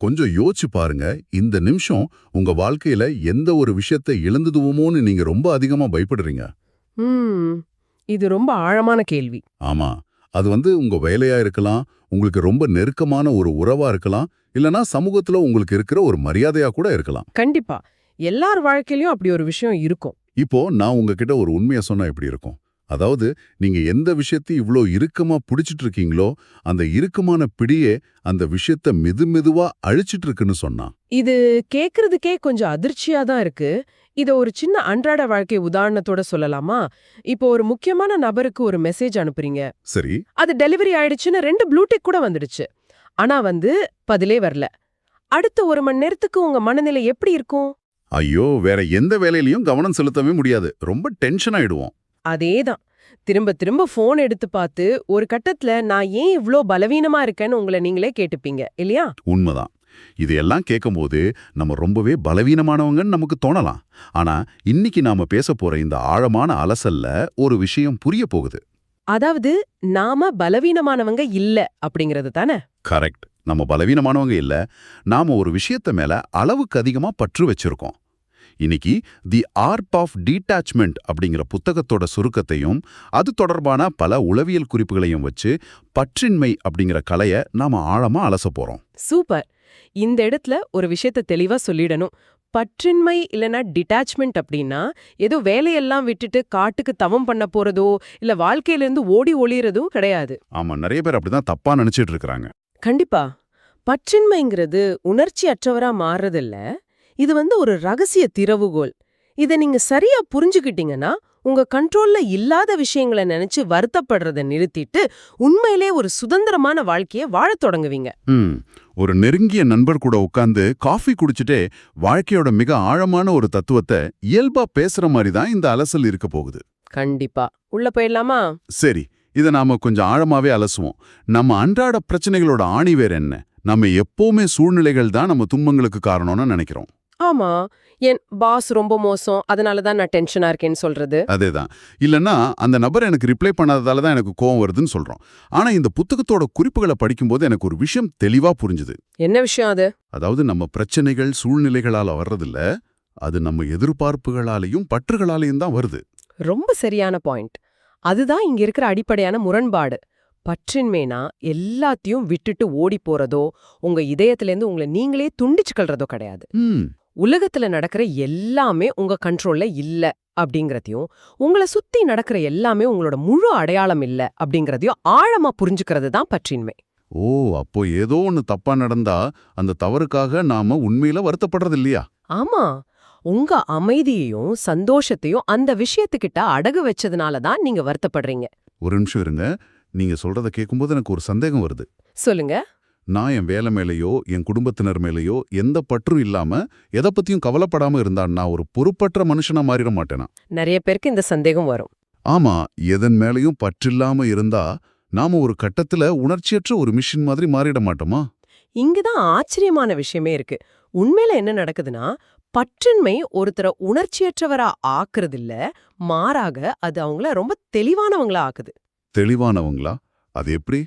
கொஞ்சம் யோசிச்சு பாருங்க. இந்த நிமிஷம் உங்க வாழ்க்கையில எந்த ஒரு விஷயத்தை இழந்துடுவோமோன்னு நீங்க ரொம்ப அதிகமா பயப்படுறீங்க? ம் இது ரொம்ப ஆழமான கேள்வி. ஆமா. அது உங்க வேலையா இருக்கலாம், உங்களுக்கு ரொம்ப நெருக்கமான ஒரு உறவா இருக்கலாம், இல்லனா சமூகத்துல உங்களுக்கு இருக்கிற ஒரு மரியாதையா கூட இருக்கலாம். கண்டிப்பா. எல்லார் வாழ்க்கையிலயும் அப்படி ஒரு விஷயம் இருக்கும். இப்போ நான் உங்ககிட்ட ஒரு உண்மைய சொன்னா எப்படி இருக்கும்? அதாவது, நீங்க எந்த விஷயத்தை இவ்ளோ இறுக்கமா புடிச்சிட்டு இருக்கீங்களோ, அந்த இறுக்கமான பிடியே அந்த விஷயத்த மெதுவா அழிச்சிட்டு இருக்குன்னு சொன்னா. இது கேக்குறதுக்கே கொஞ்சம் அதிர்ச்சியா தான் இருக்கு. இத ஒரு சின்ன அன்றாட வாழ்க்கை உதாரணத்தோட சொல்லலாமா? இப்போ ஒரு முக்கியமான நபருக்கு ஒரு மெசேஜ் அனுப்புறீங்க. சரி. அது டெலிவரி ஆயிடுச்சுன்னு 2 ப்ளூ டிக் கூட வந்துடுச்சு. ஆனா பதிலே வரல. அடுத்த 1 மணி நேரத்துக்கு உங்க மனநிலை எப்படி இருக்கும்? ஐயோ! வேற எந்த வேலையிலயும் கவனம் செலுத்தவே முடியாது. ரொம்ப டென்ஷன் ஆயிடுவோம். அதேதான். திரும்ப திரும்ப ஃபோன் எடுத்து பார்த்து, ஒரு கட்டத்துல நான் ஏன் இவ்ளோ பலவீனமா இருக்கேன்னு உங்கள நீங்களே கேட்டுப்பீங்க, இல்லையா? உண்மதான். இதையெல்லாம் கேட்கும்போது நம்ம ரொம்பவே பலவீனமானவங்கன்னு நமக்கு தோணலாம். ஆனா, இன்னைக்கு நாம பேசப் போற இந்த ஆழமான அலசல்ல ஒரு விஷயம் புரிய போகுது. அதாவது, நாம பலவீனமானவங்க இல்ல அப்படிங்கிறது தானே? கரெக்ட். நம்ம பலவீனமானவங்க இல்ல. நாம ஒரு விஷயத்த மேல அளவுக்கு அதிகமா பற்று வச்சிருக்கோம். இன்னைக்கு தி ஆர்ட் ஆஃப் டீட்டாச்மெண்ட் அப்படிங்கிற புத்தகத்தோட சுருக்கத்தையும் அது தொடர்பான பல உளவியல் குறிப்புகளையும் வச்சு பற்றின்மை அப்படிங்கிற கலைய நாம ஆழமா அலச போறோம். சூப்பர். இந்த இடத்துல ஒரு விஷயத்த தெளிவா சொல்லிடணும். பற்றின்மை இல்லனா டிட்டாச்மெண்ட் அப்படின்னா, ஏதோ வேலையெல்லாம் விட்டுட்டு காட்டுக்கு தவம் பண்ண போறதோ, இல்ல வாழ்க்கையிலிருந்து ஓடி ஒளியறதும் கிடையாது. ஆமா, நிறைய பேர் அப்படிதான் தப்பா நினைச்சிட்டு இருக்காங்க. கண்டிப்பா. பற்றின்மைங்கிறது உணர்ச்சி அற்றவரா மாறுறதில்ல. இது ஒரு ரகசிய திறவுகோல். இத நீங்க சரியா புரிஞ்சுக்கிட்டீங்கன்னா, உங்க கண்ட்ரோல்ல இல்லாத விஷயங்கள நினைச்சு வருத்தப்படுறத நிறுத்திட்டு, உண்மையிலே ஒரு சுதந்திரமான வாழ்க்கைய வாழத் தொடங்குவீங்க. ஒரு நெருங்கிய நண்பர் கூட உட்கார்ந்து காஃபி குடிச்சிட்டே வாழ்க்கையோட மிக ஆழமான ஒரு தத்துவத்தை இயல்பா பேசுற மாதிரி தான் இந்த அலசல் இருக்க போகுது. கண்டிப்பா. உள்ள போயிடலாமா? சரி, இத நாம கொஞ்சம் ஆழமாவே அலசுவோம். நம்ம அன்றாட பிரச்சனைகளோட ஆணிவேர் என்ன? நம்ம எப்பவுமே சூழ்நிலைகள் தான் நம்ம துன்பங்களுக்கு காரணம்னு நினைக்கிறோம். ஆமா. என் பாஸ் ரொம்ப மோசம், அதனால தான் நான் டென்ஷனா இருக்கேன்னு சொல்றது. அதேதான். இல்லன்னா அந்த நபர் எனக்கு ரிப்ளை பண்ணாததால தான் எனக்கு கோவம் வருதுன்னு சொல்றோம். ஆனா இந்த புத்தகத்தோட குறிப்புகளை படிக்கும்போது எனக்கு ஒரு விஷயம் தெளிவா புரிஞ்சுது. என்ன விஷயம் அது? அதாவது நம்ம பிரச்சனைகள் சூழ்நிலைகளால வர்றதில்ல, அது நம்ம எதிர்பார்ப்புகளாலையும் பற்றுகளாலையும் தான் வருது. ரொம்ப சரியான பாயிண்ட். அதுதான் இங்க இருக்கிற அடிப்படையான முரண்பாடு. பற்றின்மைனா எல்லாத்தையும் விட்டுட்டு ஓடி போறதோ, உங்க இதயத்திலேருந்து உங்களை நீங்களே துண்டிச்சுக்கல்றதோ கிடையாது. ம். உலகத்துல நடக்கிற எல்லாமே உங்க கண்ட்ரோல்ல இல்ல அப்படிங்கறதையும், உங்களை சுத்தி நடக்கிற எல்லாமே உங்களோட முழு அடையாளம் இல்ல அப்படிங்கறதையும் ஆழமா புரிஞ்சுக்கிறது தான் பற்றின்மை. ஓ, அப்போ ஏதோ ஒன்னு தப்பா நடந்தா அந்த தவறுக்காக நாம உண்மையில வருத்தப்படுறது இல்லையா? ஆமா. உங்க அமைதியையும் சந்தோஷத்தையும் அந்த விஷயத்துக்கிட்ட அடகு வச்சதுனால தான் நீங்க வருத்தப்படுறீங்க. ஒரு நிமிஷம் இருங்க. நீங்க சொல்றத கேட்கும்போது எனக்கு ஒரு சந்தேகம் வருது. சொல்லுங்க. நான் என் வேலை மேலேயோ என் குடும்பத்தினர் மேலேயோ எந்த பற்றும் இல்லாம எதை பத்தியும் கவலைப்படாம இருந்தா நான் ஒரு பொறுப்பற்ற மனுஷனா மாறிட மாட்டேனா? நிறைய பேருக்கு இந்த சந்தேகம் வரும். ஆமா, எதன் மேலேயும் பற்றில்லாம இருந்தா நாம ஒரு கட்டத்துல உணர்ச்சியற்ற ஒரு மிஷின் மாதிரி மாறிட மாட்டோமா? இங்கதான் ஆச்சரியமான விஷயமே இருக்கு. உண்மையில என்ன நடக்குதுன்னா, பற்றின்மை ஒருத்தரை உணர்ச்சியற்றவரா ஆக்குறதில்ல, மாறாக அது அவங்கள ரொம்ப தெளிவானவங்களா ஆக்குது. தெளிவானவங்களா? அது எப்படி?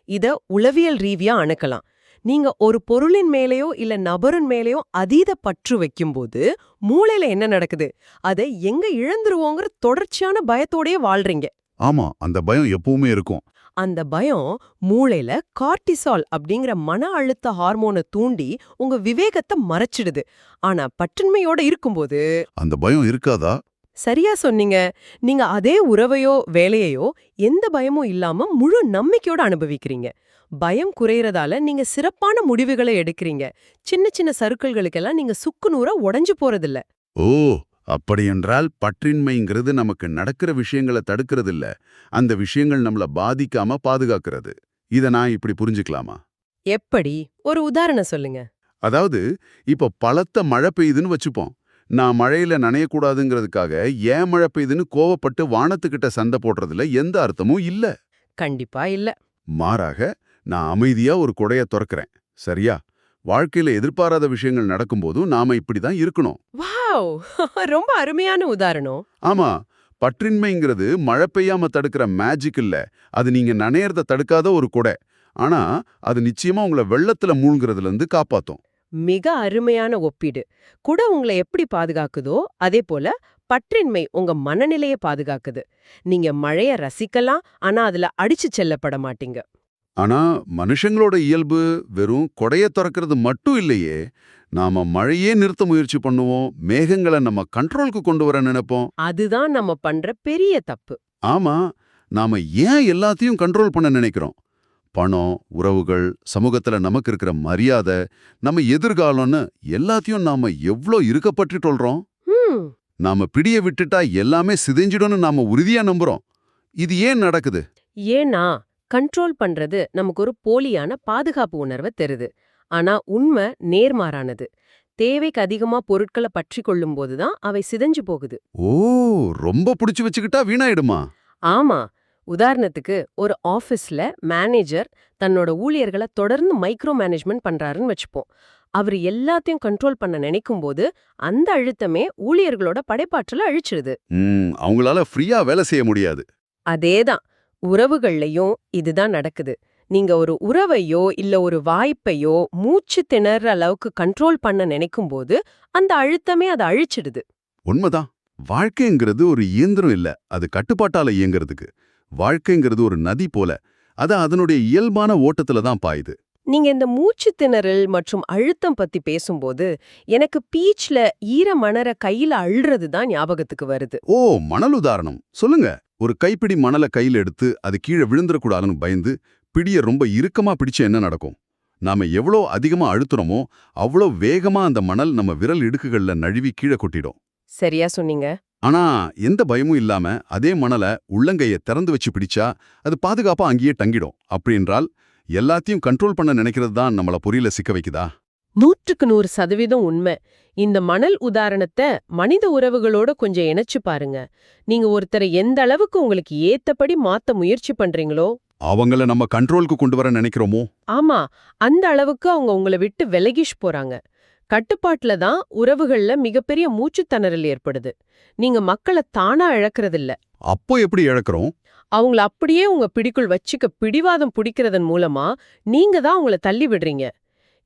இத உளவியல் ரீதியா அணுக்கலாம். நீங்க ஒரு பொருளின் மேலேயோ இல்ல நபரின் மேலேயோ அதீத பற்று வைக்கும்போது மூளையில என்ன நடக்குது? அதை எங்க இழந்துருவோங்கிற தொடர்ச்சியான பயத்தோடயே வாழ்றீங்க. ஆமா, அந்த பயம் எப்பவுமே இருக்கும். அந்த பயம் மூளையில கார்டிசால் அப்படிங்கிற மன அழுத்த ஹார்மோனை தூண்டி உங்க விவேகத்தை மறைச்சிடுது. ஆனா பற்றின்மையோட இருக்கும்போது அந்த பயம் இருக்காதா? சரியா சொன்னீங்க. நீங்க அதே உறவையோ வேலையையோ எந்த பயமும் இல்லாம முழு நம்பிக்கையோட அனுபவிக்கிறீங்க. பயம் குறையறதால நீங்க சிறப்பான முடிவுகளை எடுக்கிறீங்க. சின்ன சின்ன சறுக்கல்களுக்கெல்லாம் நீங்க சுக்குநூறா உடைஞ்சு போறதில்ல. ஓ, அப்படியென்றால் பற்றின்மைங்கிறது நமக்கு நடக்கிற விஷயங்களை தடுக்கிறது இல்ல, அந்த விஷயங்கள் நம்மள பாதிக்காம பாதுகாக்கிறது. இத நான் இப்படி புரிஞ்சுக்கலாமா? எப்படி? ஒரு உதாரணம் சொல்லுங்க. அதாவது, இப்ப பலத்த மழை பெய்யுதுன்னு வச்சுப்போம். நான் மழையில நனையக்கூடாதுங்கிறதுக்காக ஏன் மழை பெய்யுதுன்னு கோவப்பட்டு வானத்துக்கிட்ட சண்டை போடுறதுல எந்த அர்த்தமும் இல்ல. கண்டிப்பா இல்ல. மாறாக, நான் அமைதியா ஒரு குடைய தொறக்கிறேன். சரியா? வாழ்க்கையில எதிர்பாராத விஷயங்கள் நடக்கும்போதும் நாம இப்படிதான் இருக்கணும். வாவ்! ரொம்ப அருமையான உதாரணம். ஆமா, பற்றின்மைங்கிறது மழை பெய்யாம தடுக்கிற மேஜிக் இல்ல. அது நீங்க நனையறத தடுக்காத ஒரு குடை. ஆனா அது நிச்சயமா உங்களை வெள்ளத்துல மூழ்கிறதுல இருந்து காப்பாத்தும். மிக அருமையான ஒப்பீடு. குடை உங்களை எப்படி பாதுகாக்குதோ அதே போல பற்றின்மை உங்க மனநிலைய பாதுகாக்குது. நீங்க மழைய ரசிக்கலாம், ஆனா அதுல அடிச்சு செல்லப்பட மாட்டீங்க. ஆனா மனுஷங்களோட இயல்பு வெறும் கொடைய திறக்கிறது மட்டும் இல்லையே. நாம மழையே நிறுத்த முயற்சி பண்ணுவோம், மேகங்களை நம்ம கண்ட்ரோலுக்கு கொண்டு வர நினைப்போம். அதுதான் நம்ம பண்ற பெரிய தப்பு. ஆமா, நாம ஏன் எல்லாத்தையும் கண்ட்ரோல் பண்ண நினைக்கிறோம்? பணம், உறவுகள், சமூகத்துல நமக்கு இருக்கிற மரியாதை, நம்ம எதிர்காலம்னு எல்லாத்தையும் நாம எவ்ளோ இறுக்கப்பட்டுட்டோல்றோம். ஹம், நாம பிடிய விட்டுட்டா எல்லாமே சிதைஞ்சிடும்னு நாம உறுதியா நம்புறோம். இது ஏன் நடக்குது? ஏன்னா கண்ட்ரோல் பண்றது நமக்கு ஒரு போலியான பாதுகாப்பு உணர்வை தருது. ஆனா உண்மை நேர்மாறானது. தேவைக்கு அதிகமா பொருட்களை பற்றி கொள்ளும் போதுதான் அவை சிதைஞ்சு போகுது. ஓ, ரொம்ப புடிச்சு வச்சுக்கிட்டா வீணாயிடுமா? ஆமா. உதாரணத்துக்கு ஒரு ஆபீஸ்ல மேனேஜர் தன்னோட ஊழியர்களை தொடர்ந்து மைக்ரோ மேனேஜ்மெண்ட் பண்றாருன்னு வச்சுப்போம். அவர் எல்லாத்தையும் கண்ட்ரோல் பண்ண நினைக்கும் போது அந்த அழுத்தமே ஊழியர்களோட படைப்பாற்றலை அழிச்சிடுது. அவங்களால ஃப்ரீயா வேலை செய்ய முடியாது. அதேதான் உறவுகள்லயும் இதுதான் நடக்குது. நீங்க ஒரு உறவையோ இல்ல ஒரு வாய்ப்பையோ மூச்சு திணற அளவுக்கு கண்ட்ரோல் பண்ண நினைக்கும் போது அந்த அழுத்தமே அதை அழிச்சிடுது. உண்மைதான். வாழ்க்கைங்கிறது ஒரு இயந்திரம் இல்ல, அது கட்டுப்பாட்டால இயங்குறதுக்கு. வாழ்க்கைங்கிறது ஒரு நதி போல, அது அதனுடைய இயல்பான ஓட்டத்துல தான் பாயுது. நீங்க இந்த மூச்சு திணறல் மற்றும் அழுத்தம் பத்தி பேசும்போது எனக்கு பீச்ல ஈர மணர கையில அள்ளுறது தான் ஞாபகத்துக்கு வருது. ஓ, மணல் உதாரணம் சொல்லுங்க. ஒரு கைப்பிடி மணலை கையில் எடுத்து அது கீழே விழுந்துடக்கூடாதுன்னு பயந்து பிடிய ரொம்ப இறுக்கமா பிடிச்ச என்ன நடக்கும்? நாம எவ்வளோ அதிகமா அழுத்துறோமோ அவ்வளோ வேகமா அந்த மணல் நம்ம விரல் இடுக்குகள்ல நழுவி கீழே கொட்டிடும். சரியா சொன்னீங்க. ஆனா எந்த பயமும் இல்லாம அதே மணலை உள்ளங்கையை திறந்து வச்சு பிடிச்சா அது பாதுகாப்பா அங்கேயே தங்கிடும். அப்படின்றால் எல்லாத்தையும் கண்ட்ரோல் பண்ண நினைக்கிறது தான் நம்மள பொறியில சிக்க வைக்குதா? 100% உண்மை. இந்த மணல் உதாரணத்தை மனித உறவுகளோட கொஞ்சம் இணைச்சு பாருங்க. நீங்க ஒருத்தரை எந்த அளவுக்கு உங்களுக்கு ஏத்தபடி மாத்த முயற்சி பண்றீங்களோ அவங்கள நம்ம கண்ட்ரோலுக்கு கொண்டு வர நினைக்கிறோமோ? ஆமா, அந்த அளவுக்கு அவங்க உங்களை விட்டு விலகிஷ் போறாங்க. கட்டுப்பாட்டுல தான் உறவுகள்ல மிகப்பெரிய மூச்சுத்திணறல் ஏற்படுது. நீங்க மக்களை தானா இழக்கறதில்ல, அப்போ எப்படி இழக்கிறோம்? அவங்கள அப்படியே உங்க பிடிக்குள் வச்சுக்க பிடிவாதம் பிடிக்கிறதன் மூலமா நீங்க தான் அவங்கள தள்ளி விடுறீங்க.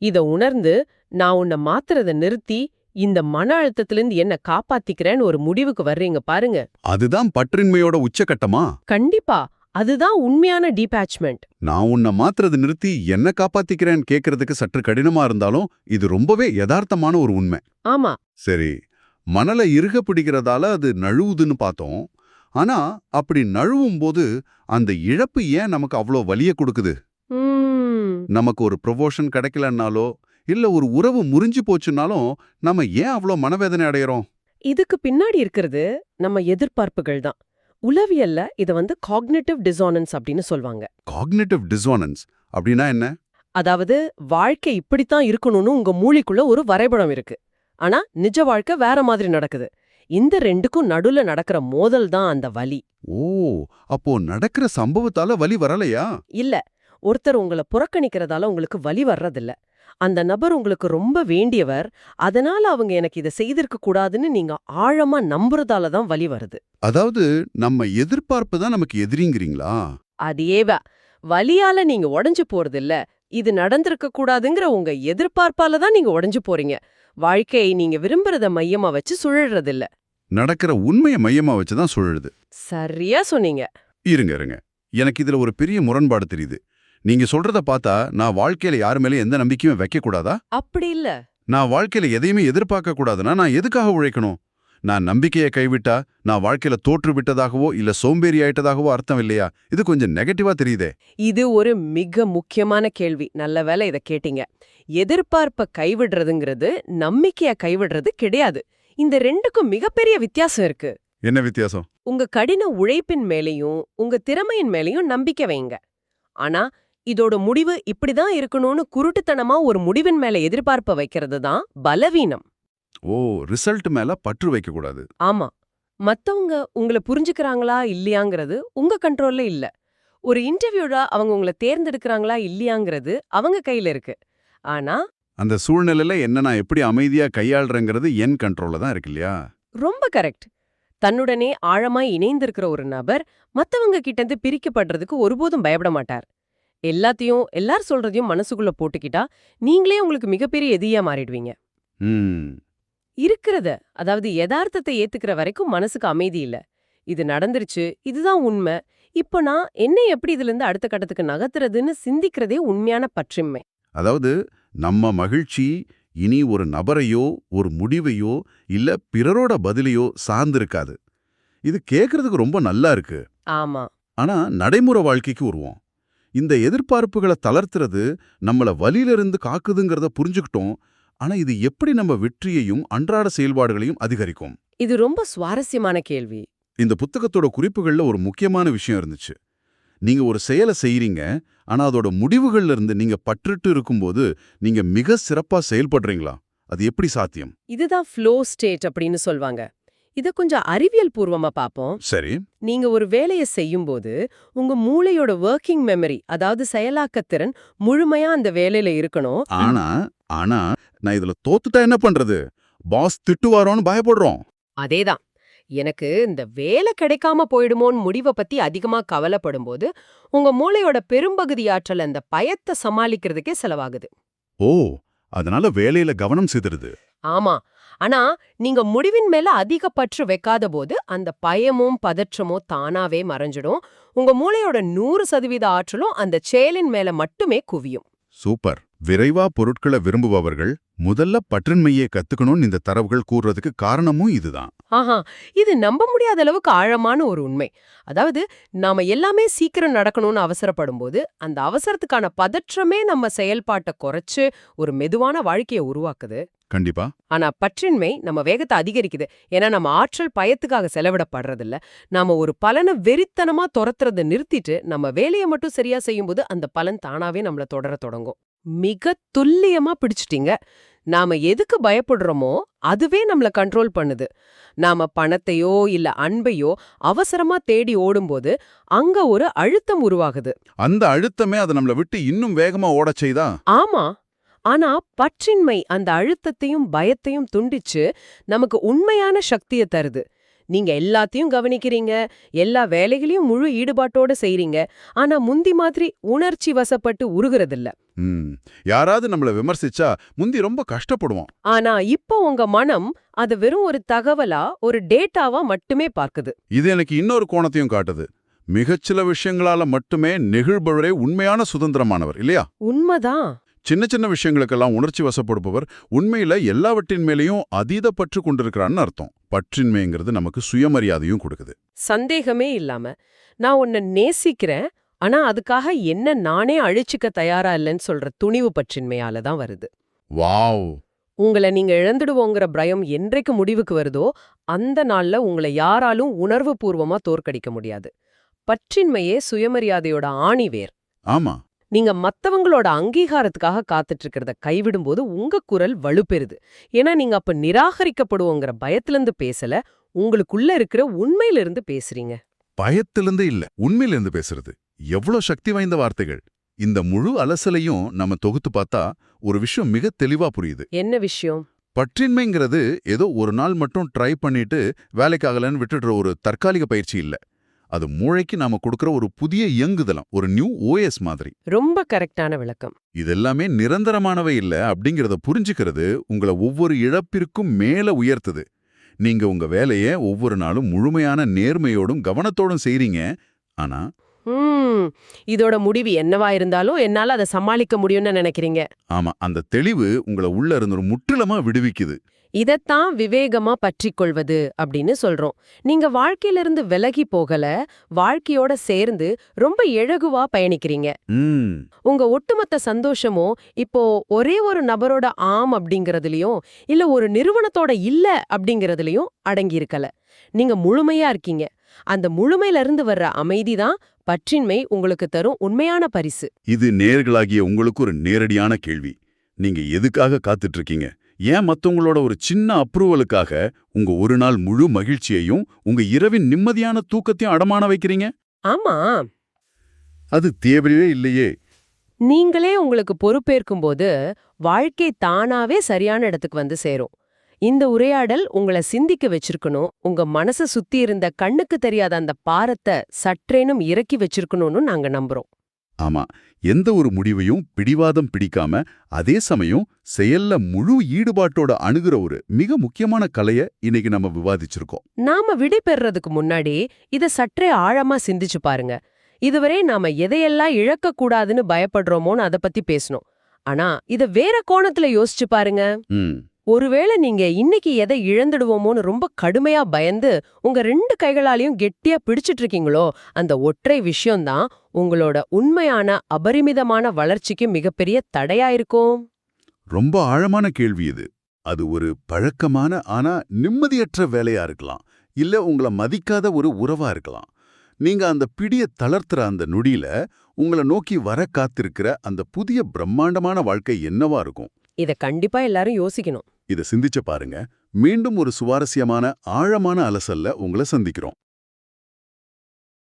இத உணர்ந்து நான் உன்னை மாத்துறத நிறுத்தி இந்த மன அழுத்தத்திலிருந்து என்ன காப்பாத்திக்கிறேன்னு ஒரு முடிவுக்கு வர்றீங்க பாருங்க. அதுதான் பற்றின்மையோட உச்சகட்டமா? கண்டிப்பா அதுதான் உண்மையான டீபேட்ச்மெண்ட். நான் உன்னை மாத்துறது நிறுத்தி என்ன காப்பாத்திக்கிறேன்னு கேட்கறதுக்கு சற்று கடினமா இருந்தாலும் இது ரொம்பவே யதார்த்தமான ஒரு உண்மை. ஆமா. சரி, மணலை இறுக பிடிக்கிறதால அது நழுவுதுன்னு பார்த்தோம். ஆனா அப்படி நழுவும் போது அந்த இழப்பு ஏன் நமக்கு அவ்வளோ வலிய கொடுக்குது? நமக்கு ஒரு ப்ரொமோஷன் கிடைக்கலன்னாலோ இல்ல ஒரு உறவு முறிஞ்சு போச்சுன்னாலும் நம்ம ஏன் அவ்வளோ மனவேதனை அடையறோம்? இதுக்கு பின்னாடி இருக்கிறது நம்ம எதிர்பார்ப்புகள் தான். உளவியல்ல இத காக்னிட்டிவ் டிசானன்ஸ் அப்படின்னு சொல்வாங்க. காக்னிட்டிவ் டிசானன்ஸ் அப்படின்னா என்ன? அதாவது வாழ்க்கை இப்படித்தான் இருக்கணும்னு உங்க மூளைக்குள்ள ஒரு வரைபடம் இருக்கு. ஆனா நிஜ வாழ்க்கை வேற மாதிரி நடக்குது. இந்த ரெண்டுக்கும் நடுல நடக்கிற மோதல் தான் அந்த வலி. ஓ, அப்போ நடக்கிற சம்பவத்தால வலி வரலையா? இல்ல, ஒருத்தர் உங்களை புறக்கணிக்கிறதால உங்களுக்கு வலி வர்றதில்ல. அந்த நபர் உங்களுக்கு ரொம்ப வேண்டியவர், அதனால அவங்க எனக்கு இதை செய்திருக்க கூடாதுன்னு நீங்க ஆழமா நம்புறதால தான் வலி வருது. அதாவது நம்ம எதிர்பார்ப்பு தான் நமக்கு எதிரிங்கிறீங்களா? அதேவா, வலியால நீங்க உடைஞ்சு போறதில்ல, இது நடந்திருக்க கூடாதுங்கிற உங்க எதிர்பார்ப்பால தான் நீங்க உடைஞ்சு போறீங்க. வாழ்க்கையை நீங்க விரும்புறத மையமா வச்சு சுழறதில்ல. நடக்கிற உண்மையை மையமா வச்சுதான் சுழலுது. சரியா சொன்னீங்க. இருங்க, எனக்கு இதுல ஒரு பெரிய முரண்பாடு தெரியுது. நீங்க சொல்றத பார்த்தா நான் வாழ்க்கையில யாரு மேலே எந்த நம்பிக்கையும் வைக்க கூடாதா? அப்படி இல்ல. நான் வாழ்க்கையில எதையுமே எதிர்பார்க்க கூடாதுன்னா நான் எதுக்காக உழைக்கணும்? நான் நம்பிக்கையை கைவிட்டா நான் வாழ்க்கையில தோற்று விட்டதாகவோ இல்ல சோம்பேறி ஆயிட்டதாகவோ அர்த்தம் இல்லையா? இது கொஞ்சம் நெகட்டிவா தெரியுதே. இது ஒரு மிக முக்கியமான கேள்வி. நல்ல வேளை இத கேட்டீங்க. எதிர்பார்ப்ப கைவிடுறதுங்கிறது நம்பிக்கைய கைவிடுறது கிடையாது. இந்த ரெண்டுக்கும் மிகப்பெரிய வித்தியாசம் இருக்கு. என்ன வித்தியாசம்? உங்க கடின உழைப்பின் மேலையும் உங்க திறமையின் மேலையும் நம்பிக்கை வைங்க. ஆனா இதோட முடிவு இப்படிதான் இருக்கணும்னு குருட்டுத்தனமா ஒரு முடிவின் மேல எதிர்பார்ப்ப வைக்கிறது தான் பலவீனம். ஓ, ரிசல்ட் மேல பற்று வைக்க கூடாது. ஆமா. மத்தவங்க உங்களை புரிஞ்சுக்கிறாங்களா இல்லையாங்கிறது உங்க கண்ட்ரோல்ல இல்ல. ஒரு இன்டர்வியூல அவங்க உங்களை தேர்ந்தெடுக்கிறாங்களா இல்லையாங்கிறது அவங்க கையில இருக்கு. ஆனா அந்த சூழ்நிலையில என்ன நான் எப்படி அமைதியா கையாளுறேங்கிறது என் கண்ட்ரோல்ல தான் இருக்கு இல்லையா? ரொம்ப கரெக்ட். தன்னுடனே ஆழமாய் இணைந்திருக்கிற ஒரு நபர் மத்தவங்க கிட்ட இருந்து பிரிக்கப்படுறதுக்கு ஒருபோதும் பயப்பட மாட்டார். எல்லார் சொல்றதையும் மனசுக்குள்ள போட்டுக்கிட்டா நீங்களே உங்களுக்கு மிகப்பெரிய எதிரியா மாறிடுவீங்க. ம் இருக்கிறத, அதாவது யதார்த்தத்தை ஏத்துக்கிற வரைக்கும் மனசுக்கு அமைதி இல்ல. இது நடந்துருச்சு, இதுதான் உண்மை. இப்ப நான் என்னை எப்படி இதுல இருந்து அடுத்த கட்டத்துக்கு நகர்த்துறதுன்னு சிந்திக்கிறதே உண்மையான பற்றின்மை. அதாவது நம்ம மகிழ்ச்சி இனி ஒரு நபரையோ ஒரு முடிவையோ இல்ல பிறரோட பதிலையோ சார்ந்திருக்காது. இது கேட்கறதுக்கு ரொம்ப நல்லா இருக்கு. ஆமா. ஆனா நடைமுறை வாழ்க்கைக்கு வருவோம். இந்த எதிர்பார்ப்புகளை தளர்த்துறது நம்மள வலியிலிருந்து காக்குதுங்கிறத புரிஞ்சுக்கிட்டோம். ஆனா இது எப்படி நம்ம வெற்றியையும் அன்றாட செயல்பாடுகளையும் அதிகரிக்கும்? இது ரொம்ப சுவாரஸ்யமான கேள்வி. இந்த புத்தகத்தோட குறிப்புகள்ல ஒரு முக்கியமான விஷயம் இருந்துச்சு. நீங்க ஒரு செயலை செய்யறீங்க, ஆனா அதோட முடிவுகள்ல இருந்து நீங்க பற்றுட்டு இருக்கும்போது நீங்க மிக சிறப்பா செயல்படுறீங்களா? அது எப்படி சாத்தியம்? இதுதான் ஃப்ளோ ஸ்டேட் அப்படின்னு சொல்வாங்க. இத கொஞ்சம் அறிவியல் பூர்வமா பாப்போம். சரி. நீங்க ஒரு வேலைய செய்யும்போது உங்க மூளையோட வொர்க்கிங் மெமரி, அதாவது செயலாக்கத்திறன் முழுமையா அந்த வேலையில இருக்கணும். ஆனா ஆனா நான் இதுல தோத்துட்டா என்ன பண்றது? பாஸ் திட்டுவாரோன்னு பயப்படுறோம். அதேதான். எனக்கு இந்த வேலை கிடைக்காம போயிடுமோன்னு முடிவை பத்தி அதிகமா கவலைப்படும்போது உங்க மூளையோட பெரும்பகுதி ஆற்றல் அந்த பயத்தை சமாளிக்கிறதுக்கே செலவாகுது. ஓ, அதனால வேலையில கவனம் சிதறுது. ஆமா. ஆனா நீங்க முடிவின் மேல அதிக பற்று வைக்காத போது அந்த பயமும் பதற்றமும் தானாவே மறைஞ்சிடும். உங்க மூளையோட 100% ஆற்றலும் அந்த செயலின் மேல மட்டுமே குவியும். சூப்பர். விரைவா பொருட்களை விரும்புபவர்கள் முதல்ல பற்றின்மையை கத்துக்கணும்னு இந்த தரவுகள் கூறுறதுக்கு காரணமும் இதுதான். ஆஹா, இது நம்ப முடியாத அளவுக்கு ஆழமான ஒரு உண்மை. அதாவது நாம எல்லாமே சீக்கிரம் நடக்கணும்னு அவசரப்படும்போது அந்த அவசரத்துக்கான பதற்றமே நம்ம செயல்பாட்டை குறைச்சு ஒரு மெதுவான வாழ்க்கையை உருவாக்குது. கண்டிப்பா. ஆனா பற்றின்மை நம்ம வேகத்தை அதிகரிக்குது. ஏன்னா நம்ம ஆற்றல் பயத்துக்காக செலவிடப்படுறதில்ல. நாம ஒரு பலனை வெறித்தனமா துரத்துறதை நிறுத்திட்டு நம்ம வேலையை மட்டும் சரியா செய்யும்போது அந்த பலன் தானாவே நம்மள தொடர தொடங்கும். மிக துல்லியமா பிடிச்சிட்டீங்க. நாம எதுக்கு பயப்படுறோமோ அதுவே நம்மள கண்ட்ரோல் பண்ணுது. நாம பணத்தையோ இல்ல அன்பையோ அவசரமா தேடி ஓடும்போது அங்க ஒரு அழுத்தம் உருவாகுது. அந்த அழுத்தமே அதை நம்மள விட்டு இன்னும் வேகமா ஓடச் செய்தா? ஆமா. ஆனா பற்றின்மை அந்த அழுத்தத்தையும் பயத்தையும் துண்டிச்சு நமக்கு உண்மையான சக்தியை தருது. நீங்க எல்லாத்தையும் கவனிக்கிறீங்க, எல்லா வேலைகளையும் முழு ஈடுபாட்டோட செய்றீங்க. ஆனா முந்தி மாதிரி உணர்ச்சி வசப்பட்டு உருகுறதில்ல. யாராவது நம்மள விமர்சிச்சா முந்தி ரொம்ப கஷ்டப்படுவோம். ஆனா இப்போ உங்க மனம் அது வெறும் ஒரு தகவலா, ஒரு டேட்டாவா மட்டுமே பார்க்குது. இது எனக்கு இன்னொரு கோணத்தையும் காட்டுது. மிகச்சில விஷயங்களால மட்டுமே நெகிழ்பவரே உண்மையான சுதந்திரமானவர் இல்லையா? உண்மைதான். சின்ன சின்ன விஷயங்களுக்கெல்லாம் உணர்ச்சி வசப்படுபவர் உண்மையில எல்லாவற்றின் மேலேயும் அதீத பற்று கொண்டிருக்கிறான்னு அர்த்தம். பற்றின்மைங்கிறது நமக்கு சுயமரியாதையும் கொடுக்குது. சந்தேகமே இல்லாம. நான் உன்னை நேசிக்கிறேன், ஆனா அதுக்காக என்ன நானே அழிச்சுக்க தயாரா இல்லைன்னு சொல்ற துணிவு பற்றின்மையால தான் வருது. வாவ். உங்களை நீங்க இழந்துடுவோங்கிற பயம் என்றைக்கு முடிவுக்கு வருதோ அந்த நாள்ல உங்களை யாராலும் உணர்வு பூர்வமா தோற்கடிக்க முடியாது. பற்றின்மையே சுயமரியாதையோட ஆணிவேர். ஆமா. நீங்க மத்தவங்களோட அங்கீகாரத்துக்காக காத்துட்டு இருக்கிறத கைவிடும்போது உங்க குரல் வலுப்பெறுது. ஏன்னா நீங்க அப்ப நிராகரிக்கப்படுவோங்கிற பயத்திலிருந்து பேசல, உங்களுக்குள்ள இருக்கிற உண்மையிலிருந்து பேசுறீங்க. பயத்திலிருந்து இல்ல, உண்மையிலிருந்து பேசுறது. எவ்வளவு சக்தி வாய்ந்த வார்த்தைகள். இந்த முழு அலசலையும் நம்ம தொகுத்து பார்த்தா ஒரு விஷயம் மிக தெளிவா புரியுது. என்ன விஷயம்? பற்றின்மைங்கிறது ஏதோ ஒரு நாள் மட்டும் ட்ரை பண்ணிட்டு வேலைக்காகலன்னு விட்டுடுற ஒரு தற்காலிக பயிற்சி இல்ல. அது மூளைக்கு நாம கொடுக்கிற ஒரு புதிய இயங்குதலம், ஒரு நியூ ஓஎஸ் மாதிரி. ரொம்ப கரெக்டான விளக்கம். இதெல்லாமே நிரந்தரமானவை இல்ல அப்படிங்கறத புரிஞ்சுக்கிறது உங்களை ஒவ்வொரு இழப்பிற்கும் மேல உயர்த்துது. நீங்க உங்க வேலையை ஒவ்வொரு நாளும் முழுமையான நேர்மையோடும் கவனத்தோடும் செய்றீங்க. ஆனா இதோட முடிவு என்னவா இருந்தாலும் என்னால அதை சமாளிக்க முடியும்னு நினைக்கிறீங்க. ஆமா, அந்த தெளிவு உங்களை உள்ள இருந்து ஒரு முற்றிலுமா விடுவிக்குது. இதத்தான் விவேகமா பற்றிக்கொள்வது அப்படின்னு சொல்றோம். நீங்க வாழ்க்கையிலிருந்து விலகி போகல, வாழ்க்கையோட சேர்ந்து ரொம்ப இழகுவா பயணிக்கிறீங்க. உங்க ஒட்டுமொத்த சந்தோஷமோ இப்போ ஒரே ஒரு நபரோட ஆம் அப்படிங்கறதுலயும் இல்ல ஒரு நிறுவனத்தோட இல்ல அப்படிங்கறதுலயும் அடங்கி இருக்கல. நீங்க முழுமையா இருக்கீங்க. அந்த முழுமையில இருந்து வர்ற அமைதிதான் பற்றின்மை உங்களுக்கு தரும் உண்மையான பரிசு. இது நேயர்களாகிய உங்களுக்கு ஒரு நேரடியான கேள்வி. நீங்க எதுக்காக காத்துட்டு இருக்கீங்க? ஏன் மத்தவங்களோட ஒரு சின்ன அப்ரூவலுக்காக உங்க ஒரு நாள் முழு மகிழ்ச்சியையும் உங்க இரவின் நிம்மதியான தூக்கத்தையும் அடமான வைக்கிறீங்க? ஆமா, அது தேவையே இல்லையே. நீங்களே உங்களுக்கு பொறுப்பேற்கும்போது வாழ்க்கை தானாவே சரியான இடத்துக்கு வந்து சேரும். இந்த உரையாடல் உங்களை சிந்திக்க வச்சிருக்கணும், உங்க மனசை சுத்தி இருந்த கண்ணுக்கு தெரியாத அந்த பாரத்தை சற்றேனும் இறக்கி வச்சிருக்கணும்னு நாங்க நம்புறோம். ஆமா, எந்த ஒரு முடிவையும் பிடிவாதம் பிடிக்காம அதே சமயம் செயல்ல முழு ஈடுபாட்டோட அணுகுற ஒரு மிக முக்கியமான கலைய இன்னைக்கு நம்ம விவாதிச்சிருக்கோம். நாம விடை பெறுறதுக்கு முன்னாடி இத சற்றே ஆழமா சிந்திச்சு பாருங்க. இதுவரை நாம எதையெல்லாம் இழக்க கூடாதுன்னு பயப்படுறோமோன்னு அத பத்தி பேசணும். ஆனா இத வேற கோணத்துல யோசிச்சு பாருங்க. ம் ஒருவேளை நீங்க இன்னைக்கு எதை இழந்துடுவோமோன்னு ரொம்ப கடுமையா பயந்து உங்க 2 கைகளாலையும் கெட்டியா பிடிச்சிட்டு இருக்கீங்களோ, அந்த ஒற்றை விஷயம்தான் உங்களோட உண்மையான அபரிமிதமான வளர்ச்சிக்கு மிகப்பெரிய தடையா இருக்கும். ரொம்ப ஆழமான கேள்வி இது. அது ஒரு பழக்கமான ஆனா நிம்மதியற்ற வேலையா இருக்கலாம். இல்ல உங்கள மதிக்காத ஒரு உறவா இருக்கலாம். நீங்க அந்த பிடிய தளர்த்துற அந்த நொடியில உங்கள நோக்கி வர காத்திருக்கிற அந்த புதிய பிரம்மாண்டமான வாழ்க்கை என்னவா இருக்கும்? இத கண்டிப்பா எல்லாரும் யோசிக்கணும். இத சிந்திச்சு பாருங்க. மீண்டும் ஒரு சுவாரஸ்யமான ஆழமான அலசல்ல உங்களை சந்திக்கிறோம்.